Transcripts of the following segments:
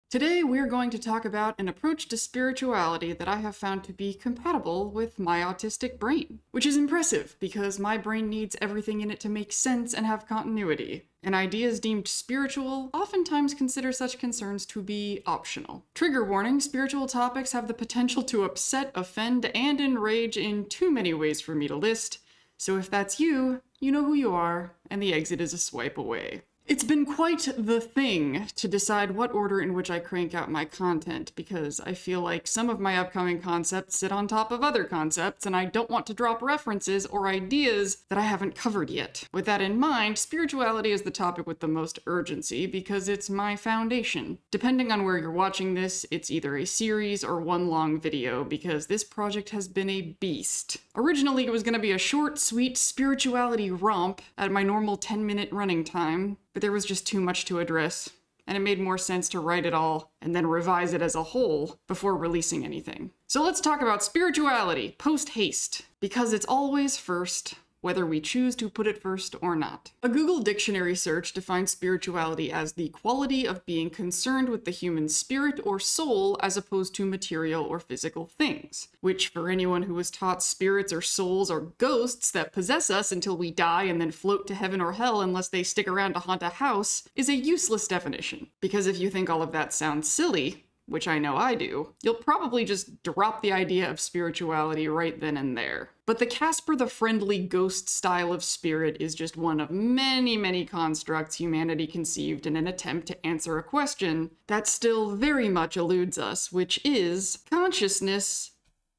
Today we're going to talk about an approach to spirituality that I have found to be compatible with my autistic brain. Which is impressive, because my brain needs everything in it to make sense and have continuity. And ideas deemed spiritual oftentimes consider such concerns to be optional. Trigger warning, spiritual topics have the potential to upset, offend, and enrage in too many ways for me to list. So if that's you, you know who you are, and the exit is a swipe away. It's been quite the thing to decide what order in which I crank out my content, because I feel like some of my upcoming concepts sit on top of other concepts, and I don't want to drop references or ideas that I haven't covered yet. With that in mind, spirituality is the topic with the most urgency, because it's my foundation. Depending on where you're watching this, it's either a series or one long video, because this project has been a beast. Originally, it was going to be a short, sweet spirituality romp at my normal 10-minute running time, but there was just too much to address, and it made more sense to write it all and then revise it as a whole before releasing anything. So let's talk about spirituality post-haste, because it's always first, whether we choose to put it first or not. A Google dictionary search defines spirituality as the quality of being concerned with the human spirit or soul as opposed to material or physical things, which for anyone who was taught spirits or souls are ghosts that possess us until we die and then float to heaven or hell unless they stick around to haunt a house, is a useless definition. Because if you think all of that sounds silly, which I know I do, you'll probably just drop the idea of spirituality right then and there. But the Casper the Friendly Ghost style of spirit is just one of many, many constructs humanity conceived in an attempt to answer a question that still very much eludes us, which is consciousness.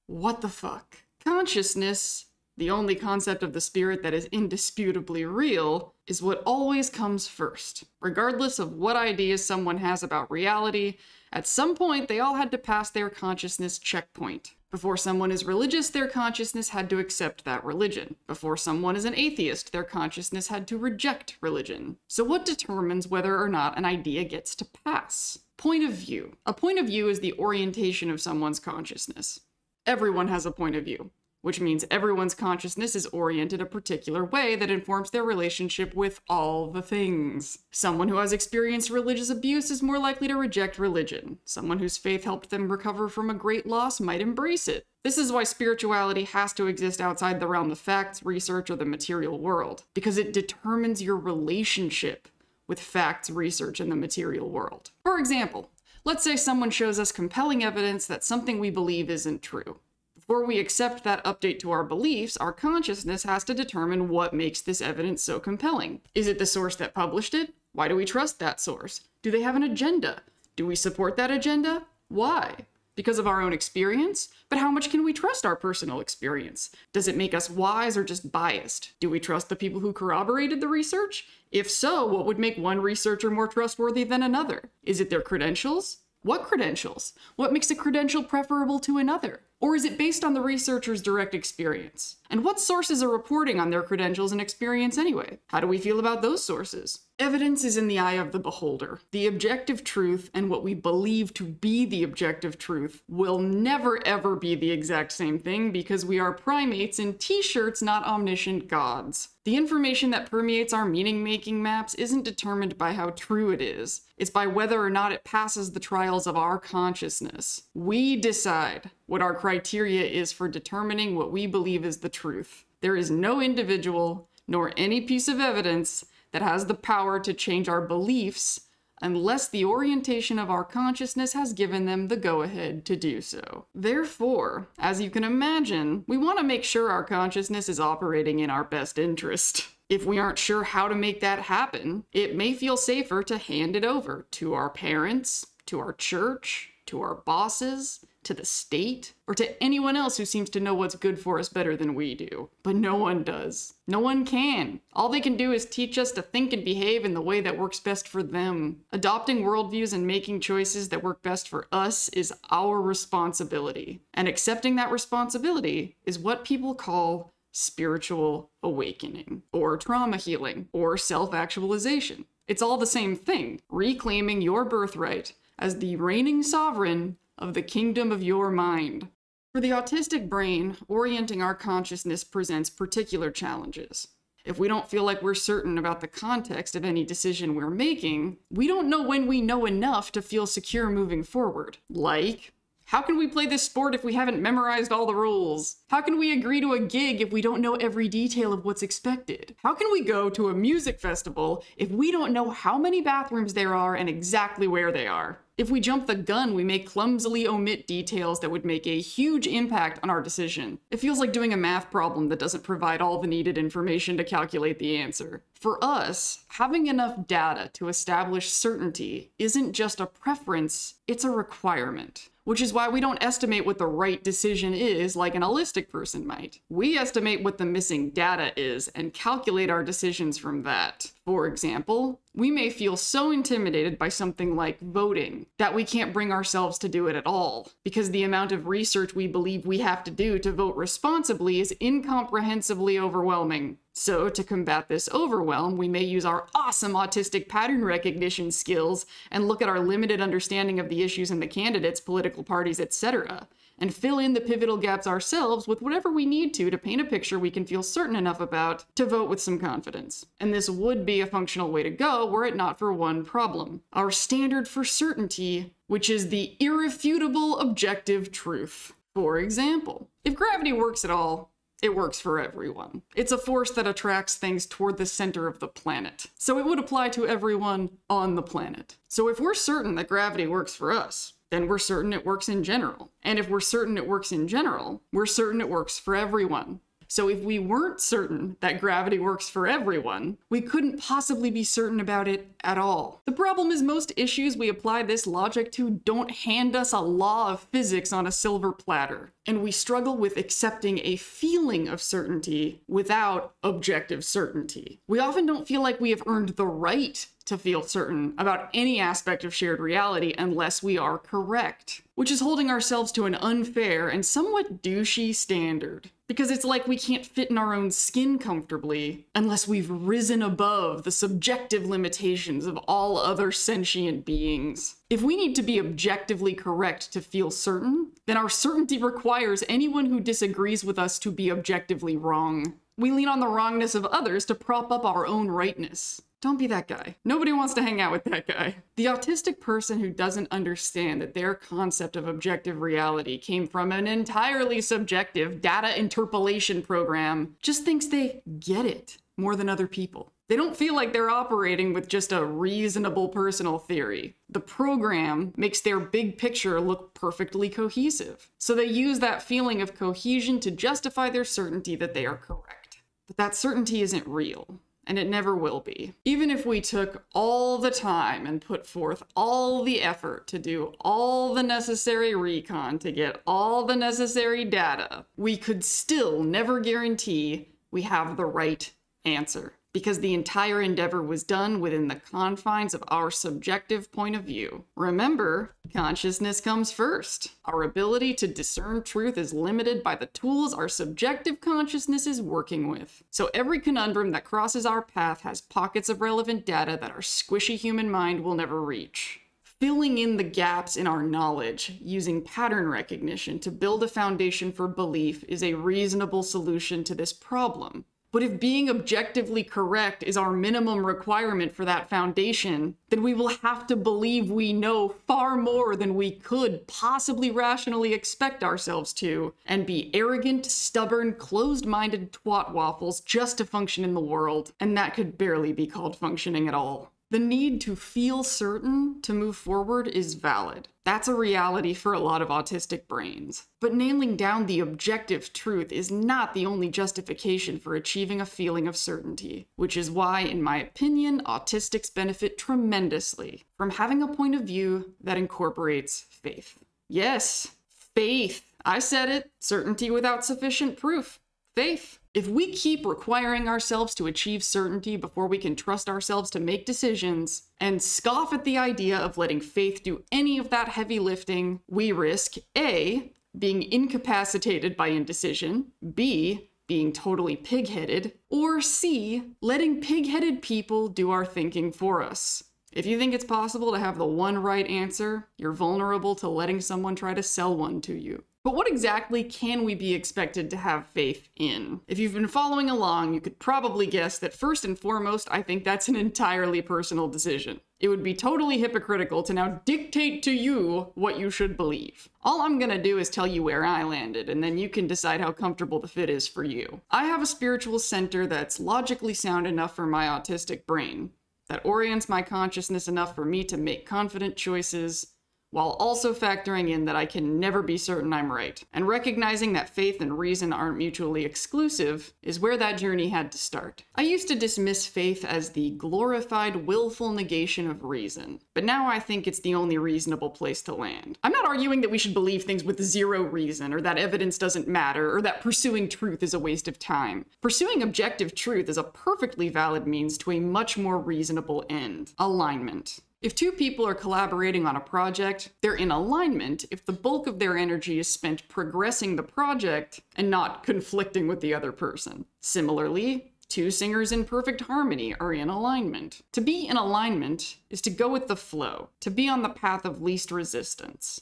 What the fuck? Consciousness, the only concept of the spirit that is indisputably real, is what always comes first. Regardless of what ideas someone has about reality, at some point they all had to pass their consciousness checkpoint. Before someone is religious, their consciousness had to accept that religion. Before someone is an atheist, their consciousness had to reject religion. So what determines whether or not an idea gets to pass? Point of view. A point of view is the orientation of someone's consciousness. Everyone has a point of view, which means everyone's consciousness is oriented a particular way that informs their relationship with all the things. Someone who has experienced religious abuse is more likely to reject religion. Someone whose faith helped them recover from a great loss might embrace it. This is why spirituality has to exist outside the realm of facts, research, or the material world, because it determines your relationship with facts, research, and the material world. For example, let's say someone shows us compelling evidence that something we believe isn't true. Before we accept that update to our beliefs, our consciousness has to determine what makes this evidence so compelling. Is it the source that published it? Why do we trust that source? Do they have an agenda? Do we support that agenda? Why? Because of our own experience? But how much can we trust our personal experience? Does it make us wise or just biased? Do we trust the people who corroborated the research? If so, what would make one researcher more trustworthy than another? Is it their credentials? What credentials? What makes a credential preferable to another? Or is it based on the researcher's direct experience? And what sources are reporting on their credentials and experience anyway? How do we feel about those sources? Evidence is in the eye of the beholder. The objective truth and what we believe to be the objective truth will never ever be the exact same thing, because we are primates in t-shirts, not omniscient gods. The information that permeates our meaning-making maps isn't determined by how true it is. It's by whether or not it passes the trials of our consciousness. We decide what our criteria is for determining what we believe is the truth. There is no individual, nor any piece of evidence, that has the power to change our beliefs unless the orientation of our consciousness has given them the go-ahead to do so. Therefore, as you can imagine, we want to make sure our consciousness is operating in our best interest. If we aren't sure how to make that happen, it may feel safer to hand it over to our parents, to our church, to our bosses, to the state, or to anyone else who seems to know what's good for us better than we do. But no one does. No one can. All they can do is teach us to think and behave in the way that works best for them. Adopting worldviews and making choices that work best for us is our responsibility. And accepting that responsibility is what people call spiritual awakening, or trauma healing, or self-actualization. It's all the same thing, reclaiming your birthright as the reigning sovereign of the kingdom of your mind. For the autistic brain, orienting our consciousness presents particular challenges. If we don't feel like we're certain about the context of any decision we're making, we don't know when we know enough to feel secure moving forward. Like, how can we play this sport if we haven't memorized all the rules? How can we agree to a gig if we don't know every detail of what's expected? How can we go to a music festival if we don't know how many bathrooms there are and exactly where they are? If we jump the gun, we may clumsily omit details that would make a huge impact on our decision. It feels like doing a math problem that doesn't provide all the needed information to calculate the answer. For us, having enough data to establish certainty isn't just a preference, it's a requirement. Which is why we don't estimate what the right decision is like an holistic person might. We estimate what the missing data is and calculate our decisions from that. For example, we may feel so intimidated by something like voting that we can't bring ourselves to do it at all, because the amount of research we believe we have to do to vote responsibly is incomprehensibly overwhelming. So, to combat this overwhelm, we may use our awesome autistic pattern recognition skills and look at our limited understanding of the issues and the candidates, political parties, etc., and fill in the pivotal gaps ourselves with whatever we need to paint a picture we can feel certain enough about to vote with some confidence. And this would be a functional way to go were it not for one problem: our standard for certainty, which is the irrefutable objective truth. For example, if gravity works at all, it works for everyone. It's a force that attracts things toward the center of the planet. So it would apply to everyone on the planet. So if we're certain that gravity works for us, then we're certain it works in general. And if we're certain it works in general, we're certain it works for everyone. So if we weren't certain that gravity works for everyone, we couldn't possibly be certain about it at all. The problem is most issues we apply this logic to don't hand us a law of physics on a silver platter, and we struggle with accepting a feeling of certainty without objective certainty. We often don't feel like we have earned the right to feel certain about any aspect of shared reality unless we are correct, which is holding ourselves to an unfair and somewhat douchey standard. Because it's like we can't fit in our own skin comfortably unless we've risen above the subjective limitations of all other sentient beings. If we need to be objectively correct to feel certain, then our certainty requires anyone who disagrees with us to be objectively wrong. We lean on the wrongness of others to prop up our own rightness. Don't be that guy. Nobody wants to hang out with that guy. The autistic person who doesn't understand that their concept of objective reality came from an entirely subjective data interpolation program just thinks they get it more than other people. They don't feel like they're operating with just a reasonable personal theory. The program makes their big picture look perfectly cohesive. So they use that feeling of cohesion to justify their certainty that they are correct. But that certainty isn't real. And it never will be. Even if we took all the time and put forth all the effort to do all the necessary recon to get all the necessary data, we could still never guarantee we have the right answer, because the entire endeavor was done within the confines of our subjective point of view. Remember, consciousness comes first. Our ability to discern truth is limited by the tools our subjective consciousness is working with. So every conundrum that crosses our path has pockets of relevant data that our squishy human mind will never reach. Filling in the gaps in our knowledge using pattern recognition to build a foundation for belief is a reasonable solution to this problem. But if being objectively correct is our minimum requirement for that foundation, then we will have to believe we know far more than we could possibly rationally expect ourselves to, and be arrogant, stubborn, closed-minded twat waffles just to function in the world, and that could barely be called functioning at all. The need to feel certain to move forward is valid. That's a reality for a lot of autistic brains. But nailing down the objective truth is not the only justification for achieving a feeling of certainty, which is why, in my opinion, autistics benefit tremendously from having a point of view that incorporates faith. Yes, faith. I said it. Certainty without sufficient proof. Faith. If we keep requiring ourselves to achieve certainty before we can trust ourselves to make decisions, and scoff at the idea of letting faith do any of that heavy lifting, we risk A, being incapacitated by indecision, B, being totally pig-headed, or C, letting pig-headed people do our thinking for us. If you think it's possible to have the one right answer, you're vulnerable to letting someone try to sell one to you. But what exactly can we be expected to have faith in? If you've been following along, you could probably guess that first and foremost, I think that's an entirely personal decision. It would be totally hypocritical to now dictate to you what you should believe. All I'm gonna do is tell you where I landed, and then you can decide how comfortable the fit is for you. I have a spiritual center that's logically sound enough for my autistic brain, that orients my consciousness enough for me to make confident choices, while also factoring in that I can never be certain I'm right. And recognizing that faith and reason aren't mutually exclusive is where that journey had to start. I used to dismiss faith as the glorified, willful negation of reason, but now I think it's the only reasonable place to land. I'm not arguing that we should believe things with zero reason, or that evidence doesn't matter, or that pursuing truth is a waste of time. Pursuing objective truth is a perfectly valid means to a much more reasonable end: alignment. If two people are collaborating on a project, they're in alignment if the bulk of their energy is spent progressing the project and not conflicting with the other person. Similarly, two singers in perfect harmony are in alignment. To be in alignment is to go with the flow, to be on the path of least resistance.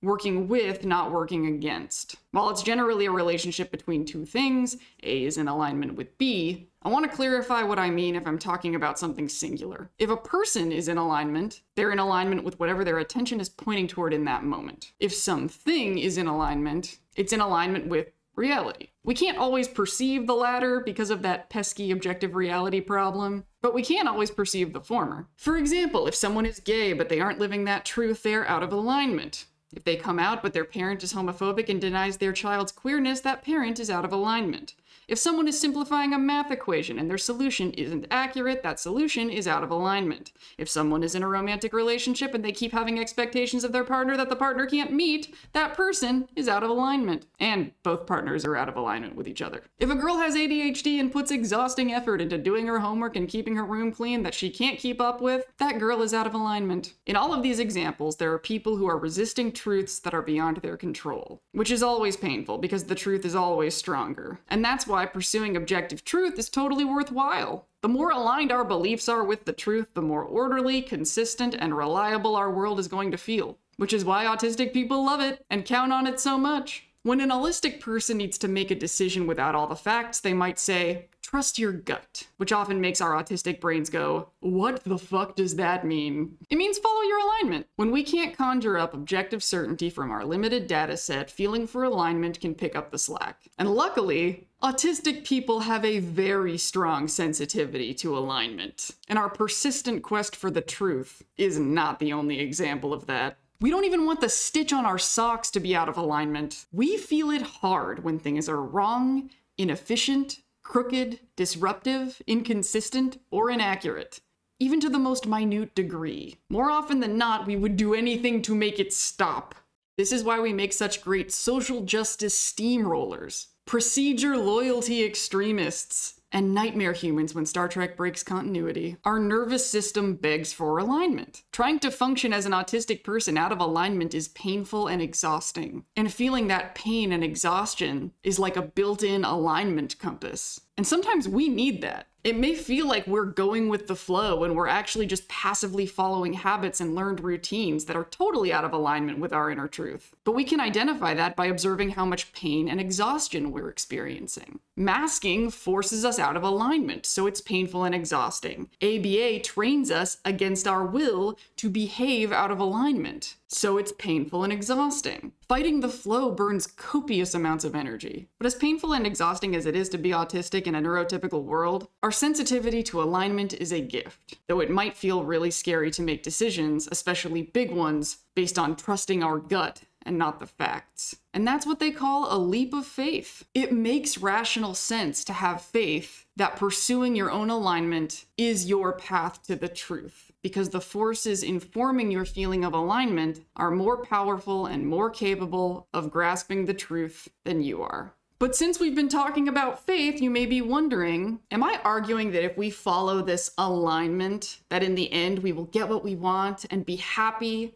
Working with, not working against. While it's generally a relationship between two things, A is in alignment with B, I want to clarify what I mean if I'm talking about something singular. If a person is in alignment, they're in alignment with whatever their attention is pointing toward in that moment. If something is in alignment, it's in alignment with reality. We can't always perceive the latter because of that pesky objective reality problem, but we can always perceive the former. For example, if someone is gay but they aren't living that truth, they're out of alignment. If they come out but their parent is homophobic and denies their child's queerness, that parent is out of alignment. If someone is simplifying a math equation and their solution isn't accurate, that solution is out of alignment. If someone is in a romantic relationship and they keep having expectations of their partner that the partner can't meet, that person is out of alignment. And both partners are out of alignment with each other. If a girl has ADHD and puts exhausting effort into doing her homework and keeping her room clean that she can't keep up with, that girl is out of alignment. In all of these examples, there are people who are resisting truths that are beyond their control, which is always painful because the truth is always stronger. And that's why pursuing objective truth is totally worthwhile. The more aligned our beliefs are with the truth, the more orderly, consistent, and reliable our world is going to feel. Which is why autistic people love it and count on it so much. When an allistic person needs to make a decision without all the facts, they might say, trust your gut, which often makes our autistic brains go, what the fuck does that mean? It means follow your alignment. When we can't conjure up objective certainty from our limited data set, feeling for alignment can pick up the slack. And luckily, autistic people have a very strong sensitivity to alignment. And our persistent quest for the truth is not the only example of that. We don't even want the stitch on our socks to be out of alignment. We feel it hard when things are wrong, inefficient, crooked, disruptive, inconsistent, or inaccurate, even to the most minute degree. More often than not, we would do anything to make it stop. This is why we make such great social justice steamrollers, procedure loyalty extremists, and nightmare humans when Star Trek breaks continuity. Our nervous system begs for alignment. Trying to function as an autistic person out of alignment is painful and exhausting. And feeling that pain and exhaustion is like a built-in alignment compass. And sometimes we need that. It may feel like we're going with the flow when we're actually just passively following habits and learned routines that are totally out of alignment with our inner truth. But we can identify that by observing how much pain and exhaustion we're experiencing. Masking forces us out of alignment, so it's painful and exhausting. ABA trains us against our will to behave out of alignment, so it's painful and exhausting. Fighting the flow burns copious amounts of energy. But as painful and exhausting as it is to be autistic in a neurotypical world, our sensitivity to alignment is a gift. Though it might feel really scary to make decisions, especially big ones, based on trusting our gut and not the facts. And that's what they call a leap of faith. It makes rational sense to have faith that pursuing your own alignment is your path to the truth, because the forces informing your feeling of alignment are more powerful and more capable of grasping the truth than you are. But since we've been talking about faith, you may be wondering, am I arguing that if we follow this alignment, that in the end we will get what we want and be happy?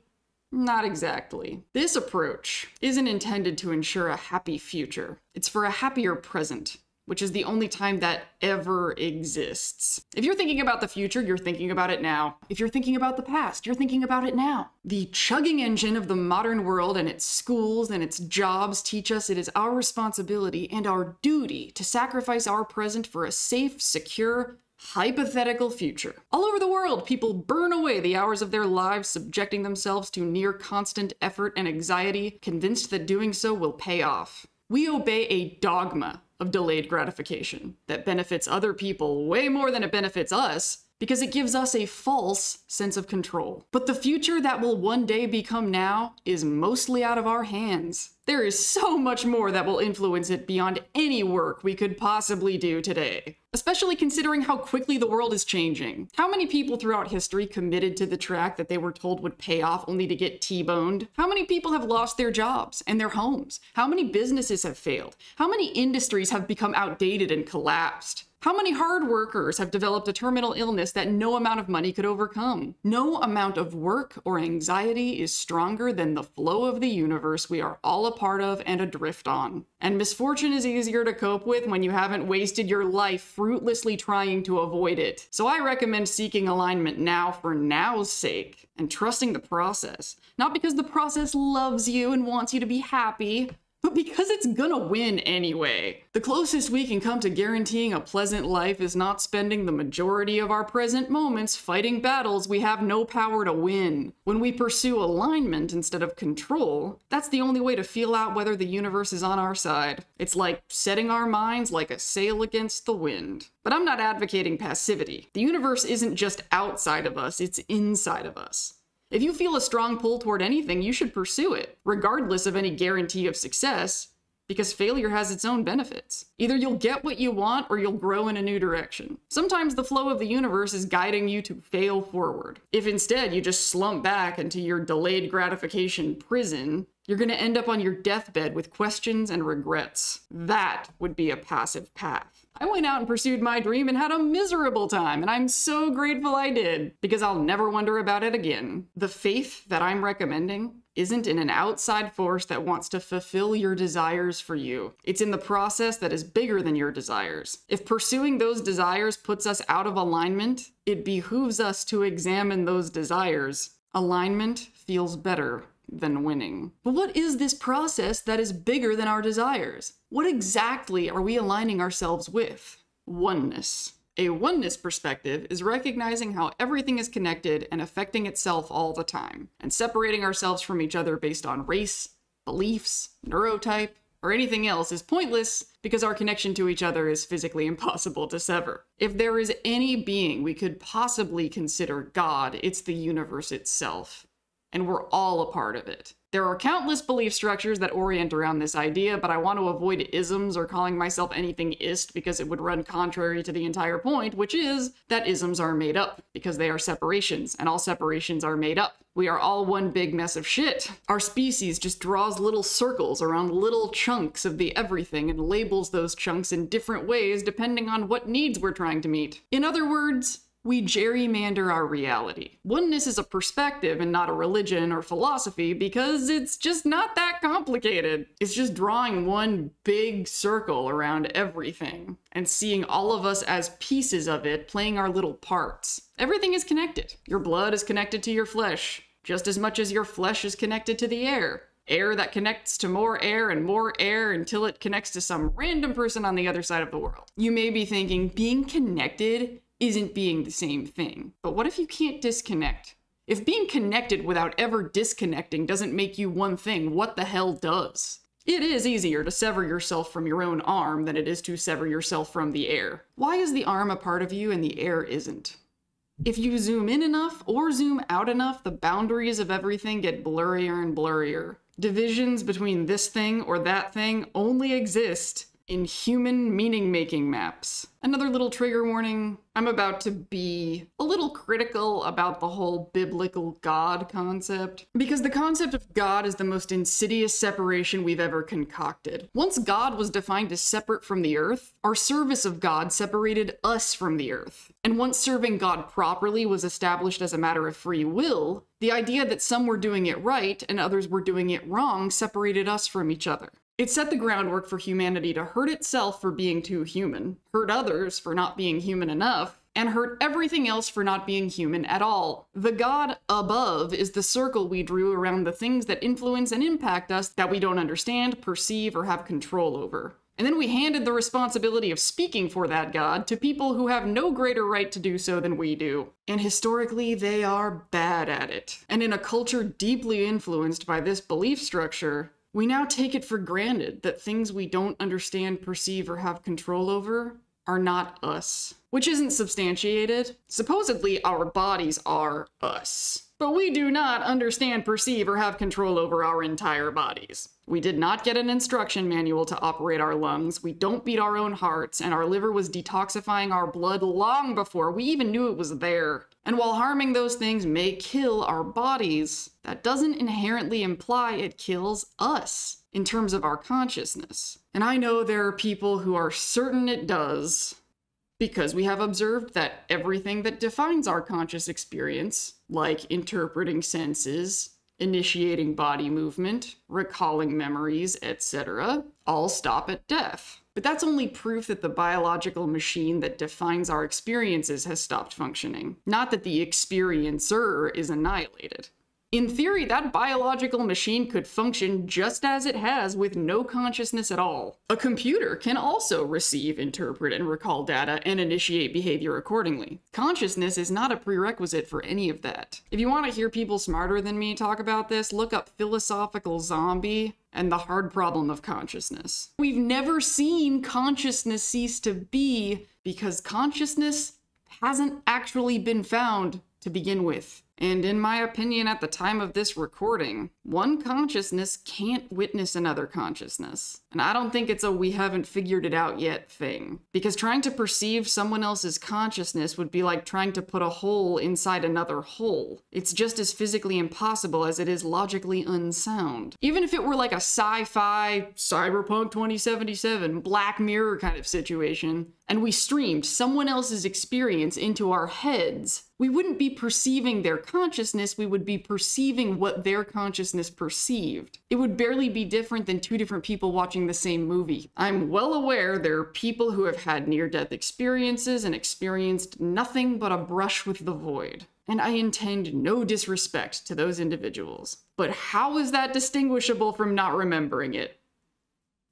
Not exactly. This approach isn't intended to ensure a happy future. It's for a happier present. which is the only time that ever exists. If you're thinking about the future, you're thinking about it now. If you're thinking about the past, you're thinking about it now. The chugging engine of the modern world and its schools and its jobs teach us it is our responsibility and our duty to sacrifice our present for a safe, secure, hypothetical future. All over the world, people burn away the hours of their lives subjecting themselves to near constant effort and anxiety, convinced that doing so will pay off. We obey a dogma of delayed gratification that benefits other people way more than it benefits us because it gives us a false sense of control. But the future that will one day become now is mostly out of our hands. There is so much more that will influence it beyond any work we could possibly do today. Especially considering how quickly the world is changing. How many people throughout history committed to the track that they were told would pay off only to get T-boned? How many people have lost their jobs and their homes? How many businesses have failed? How many industries have become outdated and collapsed? How many hard workers have developed a terminal illness that no amount of money could overcome? No amount of work or anxiety is stronger than the flow of the universe we are all a part of and adrift on. And misfortune is easier to cope with when you haven't wasted your life fruitlessly trying to avoid it. So I recommend seeking alignment now for now's sake and trusting the process. Not because the process loves you and wants you to be happy, but because it's gonna win anyway. The closest we can come to guaranteeing a pleasant life is not spending the majority of our present moments fighting battles we have no power to win. When we pursue alignment instead of control, that's the only way to feel out whether the universe is on our side. It's like setting our minds like a sail against the wind. But I'm not advocating passivity. The universe isn't just outside of us, it's inside of us. If you feel a strong pull toward anything, you should pursue it, regardless of any guarantee of success, because failure has its own benefits. Either you'll get what you want or you'll grow in a new direction. Sometimes the flow of the universe is guiding you to fail forward. If instead you just slump back into your delayed gratification prison, you're going to end up on your deathbed with questions and regrets. That would be a passive path. I went out and pursued my dream and had a miserable time, and I'm so grateful I did, because I'll never wonder about it again. The faith that I'm recommending isn't in an outside force that wants to fulfill your desires for you. It's in the process that is bigger than your desires. If pursuing those desires puts us out of alignment, it behooves us to examine those desires. Alignment feels better than winning. But what is this process that is bigger than our desires? What exactly are we aligning ourselves with? Oneness. A oneness perspective is recognizing how everything is connected and affecting itself all the time, and separating ourselves from each other based on race, beliefs, neurotype, or anything else is pointless because our connection to each other is physically impossible to sever. If there is any being we could possibly consider God, it's the universe itself. And we're all a part of it. There are countless belief structures that orient around this idea, but I want to avoid isms or calling myself anything ist because it would run contrary to the entire point, which is that isms are made up because they are separations, and all separations are made up. We are all one big mess of shit. Our species just draws little circles around little chunks of the everything and labels those chunks in different ways depending on what needs we're trying to meet. In other words, we gerrymander our reality. Oneness is a perspective and not a religion or philosophy because it's just not that complicated. It's just drawing one big circle around everything and seeing all of us as pieces of it playing our little parts. Everything is connected. Your blood is connected to your flesh, just as much as your flesh is connected to the air. Air that connects to more air and more air until it connects to some random person on the other side of the world. You may be thinking, being connected isn't being the same thing. But what if you can't disconnect? If being connected without ever disconnecting doesn't make you one thing, what the hell does? It is easier to sever yourself from your own arm than it is to sever yourself from the air. Why is the arm a part of you and the air isn't? If you zoom in enough or zoom out enough, the boundaries of everything get blurrier and blurrier. Divisions between this thing or that thing only exist in human meaning-making maps. Another little trigger warning, I'm about to be a little critical about the whole biblical God concept, because the concept of God is the most insidious separation we've ever concocted. Once God was defined as separate from the earth, our service of God separated us from the earth. And once serving God properly was established as a matter of free will, the idea that some were doing it right and others were doing it wrong separated us from each other. It set the groundwork for humanity to hurt itself for being too human, hurt others for not being human enough, and hurt everything else for not being human at all. The God above is the circle we drew around the things that influence and impact us that we don't understand, perceive, or have control over. And then we handed the responsibility of speaking for that God to people who have no greater right to do so than we do. And historically, they are bad at it. And in a culture deeply influenced by this belief structure, we now take it for granted that things we don't understand, perceive, or have control over are not us. Which isn't substantiated. Supposedly, our bodies are us. But we do not understand, perceive, or have control over our entire bodies. We did not get an instruction manual to operate our lungs, we don't beat our own hearts, and our liver was detoxifying our blood long before we even knew it was there. And while harming those things may kill our bodies, that doesn't inherently imply it kills us in terms of our consciousness. And I know there are people who are certain it does, because we have observed that everything that defines our conscious experience, like interpreting senses, initiating body movement, recalling memories, etc., all stop at death. But that's only proof that the biological machine that defines our experiences has stopped functioning, not that the experiencer is annihilated. In theory, that biological machine could function just as it has with no consciousness at all. A computer can also receive, interpret, and recall data and initiate behavior accordingly. Consciousness is not a prerequisite for any of that. If you want to hear people smarter than me talk about this, look up Philosophical Zombie and the Hard Problem of Consciousness. We've never seen consciousness cease to be because consciousness hasn't actually been found to begin with. And in my opinion, at the time of this recording, one consciousness can't witness another consciousness. And I don't think it's a we haven't figured it out yet thing. Because trying to perceive someone else's consciousness would be like trying to put a hole inside another hole. It's just as physically impossible as it is logically unsound. Even if it were like a sci-fi, Cyberpunk 2077, Black Mirror kind of situation, and we streamed someone else's experience into our heads, we wouldn't be perceiving their consciousness, we would be perceiving what their consciousness perceived. It would barely be different than two different people watching the same movie. I'm well aware there are people who have had near-death experiences and experienced nothing but a brush with the void. And I intend no disrespect to those individuals. But how is that distinguishable from not remembering it?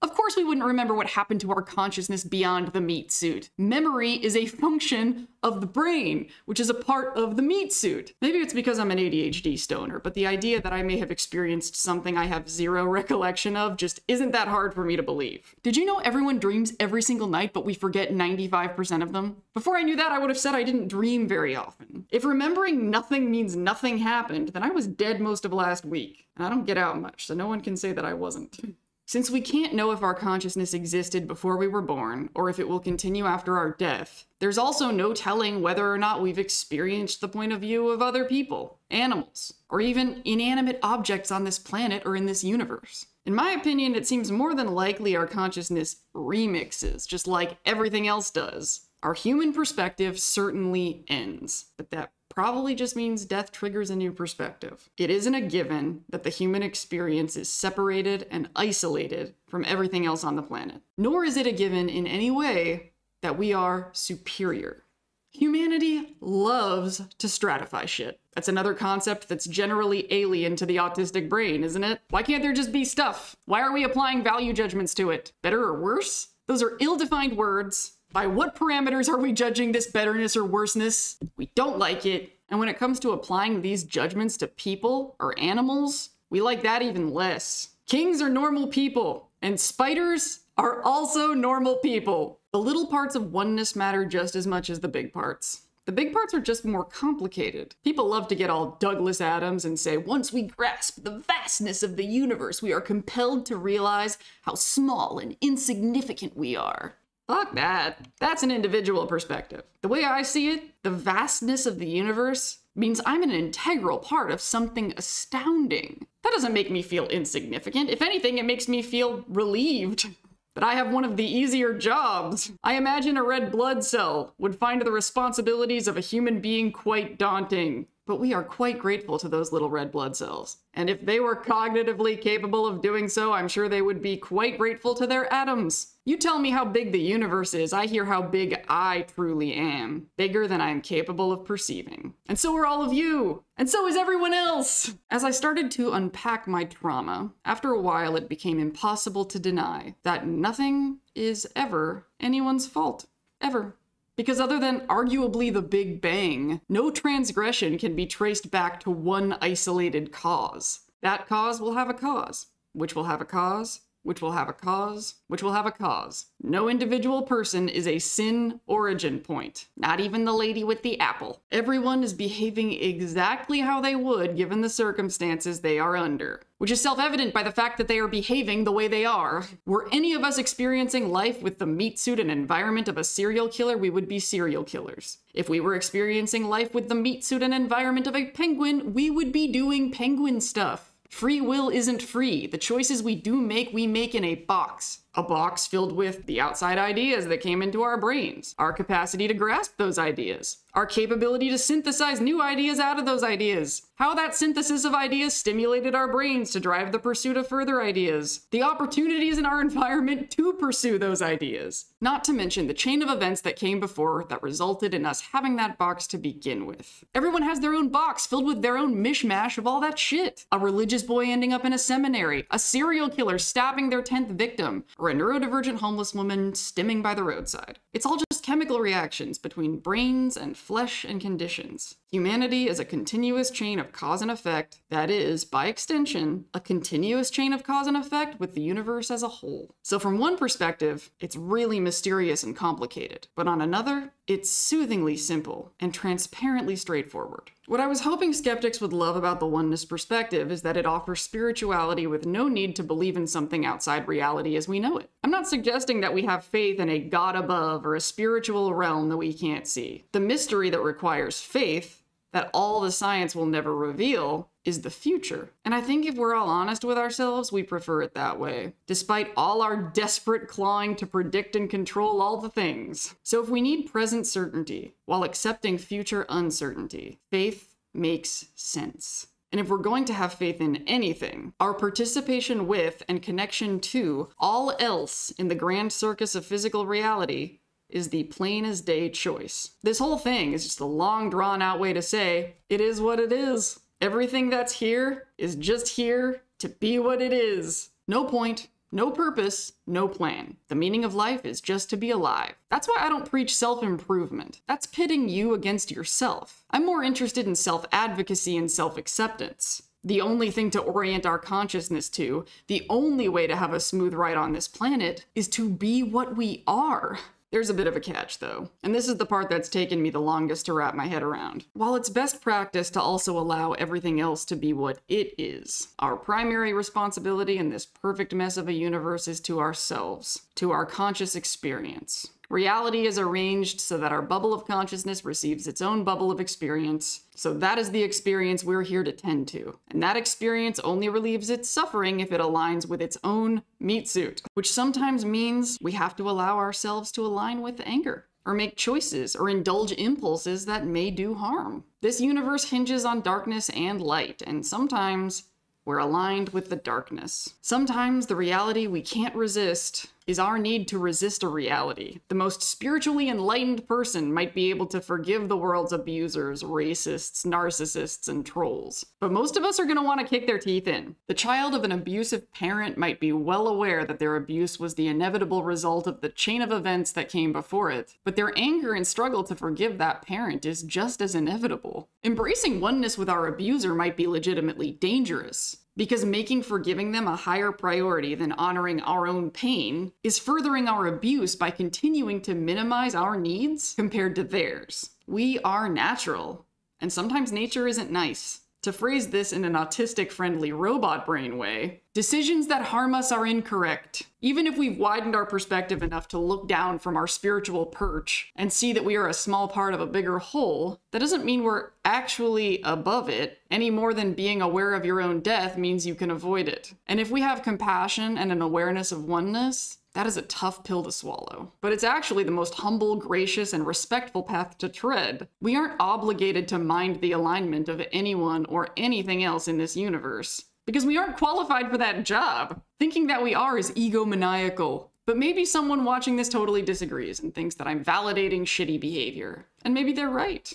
Of course we wouldn't remember what happened to our consciousness beyond the meat suit. Memory is a function of the brain, which is a part of the meat suit. Maybe it's because I'm an ADHD stoner, but the idea that I may have experienced something I have zero recollection of just isn't that hard for me to believe. Did you know everyone dreams every single night, but we forget 95% of them? Before I knew that, I would have said I didn't dream very often. If remembering nothing means nothing happened, then I was dead most of last week. And I don't get out much, so no one can say that I wasn't. Since we can't know if our consciousness existed before we were born, or if it will continue after our death, there's also no telling whether or not we've experienced the point of view of other people, animals, or even inanimate objects on this planet or in this universe. In my opinion, it seems more than likely our consciousness remixes, just like everything else does. Our human perspective certainly ends, but that probably just means death triggers a new perspective. It isn't a given that the human experience is separated and isolated from everything else on the planet. Nor is it a given in any way that we are superior. Humanity loves to stratify shit. That's another concept that's generally alien to the autistic brain, isn't it? Why can't there just be stuff? Why are we applying value judgments to it? Better or worse? Those are ill-defined words. By what parameters are we judging this betterness or worseness? We don't like it. And when it comes to applying these judgments to people or animals, we like that even less. Kings are normal people, and spiders are also normal people. The little parts of oneness matter just as much as the big parts. The big parts are just more complicated. People love to get all Douglas Adams and say, once we grasp the vastness of the universe, we are compelled to realize how small and insignificant we are. Fuck that. That's an individual perspective. The way I see it, the vastness of the universe means I'm an integral part of something astounding. That doesn't make me feel insignificant. If anything, it makes me feel relieved that I have one of the easier jobs. I imagine a red blood cell would find the responsibilities of a human being quite daunting. but we are quite grateful to those little red blood cells. And if they were cognitively capable of doing so, I'm sure they would be quite grateful to their atoms. You tell me how big the universe is, I hear how big I truly am. Bigger than I am capable of perceiving. And so are all of you! And so is everyone else! As I started to unpack my trauma, after a while it became impossible to deny that nothing is ever anyone's fault. Ever. Because other than arguably the Big Bang, no transgression can be traced back to one isolated cause. That cause will have a cause, which will have a cause, which will have a cause, which will have a cause. No individual person is a sin origin point. Not even the lady with the apple. Everyone is behaving exactly how they would given the circumstances they are under. Which is self-evident by the fact that they are behaving the way they are. Were any of us experiencing life with the meat suit and environment of a serial killer, we would be serial killers. If we were experiencing life with the meat suit and environment of a penguin, we would be doing penguin stuff. Free will isn't free. The choices we do make, we make in a box. A box filled with the outside ideas that came into our brains, our capacity to grasp those ideas, our capability to synthesize new ideas out of those ideas, how that synthesis of ideas stimulated our brains to drive the pursuit of further ideas, the opportunities in our environment to pursue those ideas. Not to mention the chain of events that came before that resulted in us having that box to begin with. Everyone has their own box filled with their own mishmash of all that shit. A religious boy ending up in a seminary, a serial killer stabbing their 10th victim, or a neurodivergent homeless woman stimming by the roadside. It's all just chemical reactions between brains and flesh and conditions. Humanity is a continuous chain of cause and effect that is, by extension, a continuous chain of cause and effect with the universe as a whole. So from one perspective, it's really mysterious and complicated, but on another, it's soothingly simple and transparently straightforward. What I was hoping skeptics would love about the oneness perspective is that it offers spirituality with no need to believe in something outside reality as we know it. I'm not suggesting that we have faith in a God above or a spiritual realm that we can't see. The mystery that requires faith, that all the science will never reveal, is the future. And I think if we're all honest with ourselves, we prefer it that way, despite all our desperate clawing to predict and control all the things. So if we need present certainty while accepting future uncertainty, faith makes sense. And if we're going to have faith in anything, our participation with and connection to all else in the grand circus of physical reality is the plain as day choice. This whole thing is just a long drawn out way to say, it is what it is. Everything that's here is just here to be what it is. No point, no purpose, no plan. The meaning of life is just to be alive. That's why I don't preach self-improvement. That's pitting you against yourself. I'm more interested in self-advocacy and self-acceptance. The only thing to orient our consciousness to, the only way to have a smooth ride on this planet, is to be what we are. There's a bit of a catch, though, and this is the part that's taken me the longest to wrap my head around. While it's best practice to also allow everything else to be what it is, our primary responsibility in this perfect mess of a universe is to ourselves, to our conscious experience. Reality is arranged so that our bubble of consciousness receives its own bubble of experience, so that is the experience we're here to tend to. And that experience only relieves its suffering if it aligns with its own meat suit, which sometimes means we have to allow ourselves to align with anger, or make choices, or indulge impulses that may do harm. This universe hinges on darkness and light, and sometimes we're aligned with the darkness. Sometimes the reality we can't resist is our need to resist a reality. The most spiritually enlightened person might be able to forgive the world's abusers, racists, narcissists, and trolls. But most of us are gonna want to kick their teeth in. The child of an abusive parent might be well aware that their abuse was the inevitable result of the chain of events that came before it, but their anger and struggle to forgive that parent is just as inevitable. Embracing oneness with our abuser might be legitimately dangerous, because making forgiving them a higher priority than honoring our own pain is furthering our abuse by continuing to minimize our needs compared to theirs. We are natural, and sometimes nature isn't nice. To phrase this in an autistic-friendly robot brain way, decisions that harm us are incorrect. Even if we've widened our perspective enough to look down from our spiritual perch and see that we are a small part of a bigger whole, that doesn't mean we're actually above it, any more than being aware of your own death means you can avoid it. And if we have compassion and an awareness of oneness, That is a tough pill to swallow, but it's actually the most humble, gracious, and respectful path to tread. We aren't obligated to mind the alignment of anyone or anything else in this universe, because we aren't qualified for that job. Thinking that we are is egomaniacal. But maybe someone watching this totally disagrees and thinks that I'm validating shitty behavior. And maybe they're right.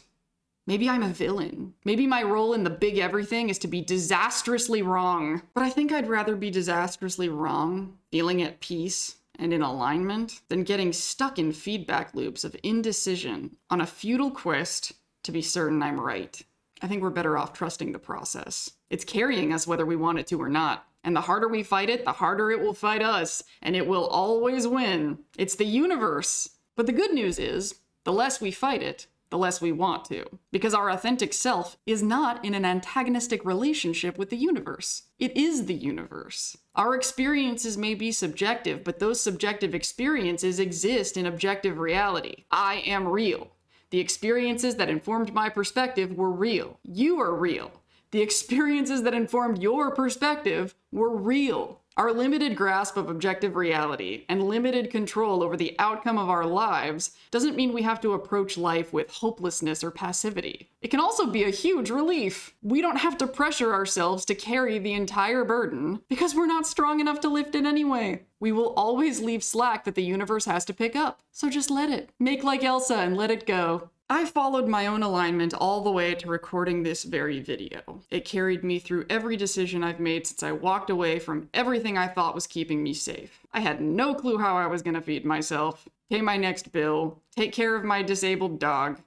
Maybe I'm a villain. Maybe my role in the big everything is to be disastrously wrong. But I think I'd rather be disastrously wrong, feeling at peace and in alignment, than getting stuck in feedback loops of indecision on a futile quest to be certain I'm right. I think we're better off trusting the process. It's carrying us whether we want it to or not. And the harder we fight it, the harder it will fight us, and it will always win. It's the universe. But the good news is, the less we fight it, the less we want to. Because our authentic self is not in an antagonistic relationship with the universe. It is the universe. Our experiences may be subjective, but those subjective experiences exist in objective reality. I am real. The experiences that informed my perspective were real. You are real. The experiences that informed your perspective were real. Our limited grasp of objective reality and limited control over the outcome of our lives doesn't mean we have to approach life with hopelessness or passivity. It can also be a huge relief. We don't have to pressure ourselves to carry the entire burden because we're not strong enough to lift it anyway. We will always leave slack that the universe has to pick up. So just let it. Make like Elsa and let it go. I followed my own alignment all the way to recording this very video. It carried me through every decision I've made since I walked away from everything I thought was keeping me safe. I had no clue how I was gonna feed myself, pay my next bill, take care of my disabled dog.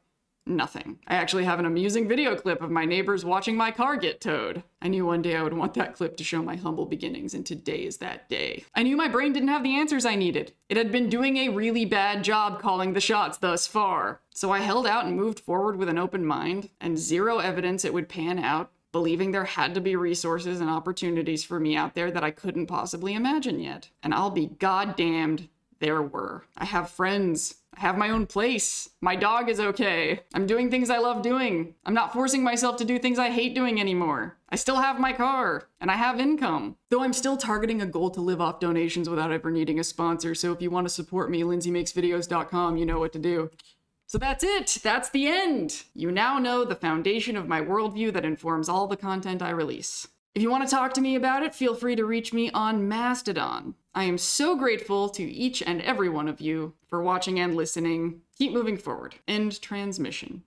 Nothing. I actually have an amusing video clip of my neighbors watching my car get towed. I knew one day I would want that clip to show my humble beginnings, and today is that day. I knew my brain didn't have the answers I needed. It had been doing a really bad job calling the shots thus far. So I held out and moved forward with an open mind, and zero evidence it would pan out, believing there had to be resources and opportunities for me out there that I couldn't possibly imagine yet. And I'll be goddamned, there were. I have friends. I have my own place. My dog is okay. I'm doing things I love doing. I'm not forcing myself to do things I hate doing anymore. I still have my car, and I have income. Though I'm still targeting a goal to live off donations without ever needing a sponsor, so if you want to support me, lindsaymakesvideos.com, you know what to do. So that's it. That's the end. You now know the foundation of my worldview that informs all the content I release. If you want to talk to me about it, feel free to reach me on Mastodon. I am so grateful to each and every one of you for watching and listening. Keep moving forward. End transmission.